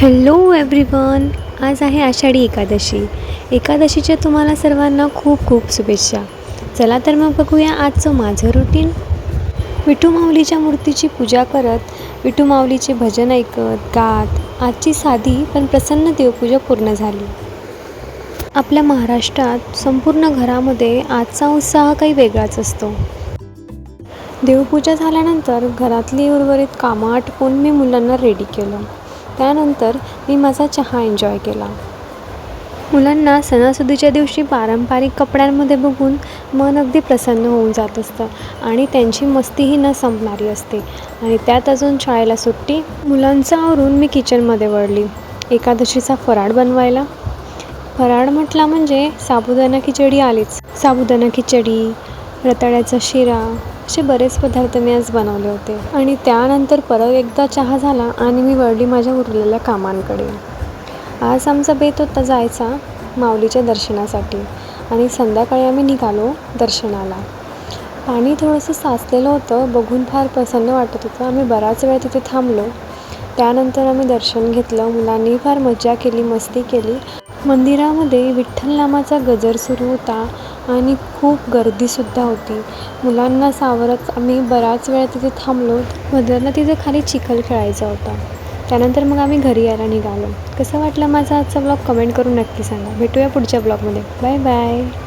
Hello everyone. आज आहे आषाढी एकादशी. एकादशीच्या तुम्हाला सर्वांना खूप खूप शुभेच्छा. चला तर मग बघूया आजचं माझं रुटीन. विठू माऊलीच्या मूर्तीची पूजा करत, विठू माऊलीचे भजन ऐकत गात आजची साधी पण प्रसन्न देवपूजा पूर्ण झाली. आपल्या महाराष्ट्रात संपूर्ण घरामध्ये आजचा उत्साह काही वेगळाच असतो. देवपूजा झाल्यानंतर घरातली उर्वरित कामं आटपून मी मुलांना रेडी केलं. त्यानंतर मी माझा चहा एन्जॉय केला. मुलांना सणासुदीच्या दिवशी पारंपरिक कपड्यांमध्ये बघून मन अगदी प्रसन्न होऊन जात असतं आणि त्यांची मस्तीही न संपणारी असते. आणि त्यात अजून शाळेला सुट्टी. मुलांचं आवरून मी किचनमध्ये वळली एकादशीचा फराळ बनवायला. फराळ म्हटला म्हणजे साबुदाणा खिचडी आलीच. साबुदाणा खिचडी, रताळ्याचा शिरा असे बरेच पदार्थ मी आज बनवले होते. आणि त्यानंतर परत एकदा चहा झाला आणि मी वळली माझ्या उरलेल्या कामांकडे. आज आमचा बेत होता जायचा माऊलीच्या दर्शनासाठी आणि संध्याकाळी आम्ही निघालो दर्शनाला. पाणी थोडंसं साचलेलं होतं, बघून फार प्रसन्न वाटत होतं. आम्ही बराच वेळ तिथे थांबलो. त्यानंतर आम्ही दर्शन घेतलं. मुलांनी फार मजा केली, मस्ती केली. मंदिरामध्ये विठ्ठल नामाचा गजर सुरू होता आणि खूप गर्दीसुद्धा होती. मुलांना सावरत आम्ही बराच वेळ तिथे थांबलो. मदरला तिथे खाली चिखल खेळायचा होता. त्यानंतर मग आम्ही घरी यायला निघालो. कसं वाटलं माझा आजचा ब्लॉग कमेंट करून नक्की सांगा. भेटूया पुढच्या ब्लॉगमध्ये. Bye bye.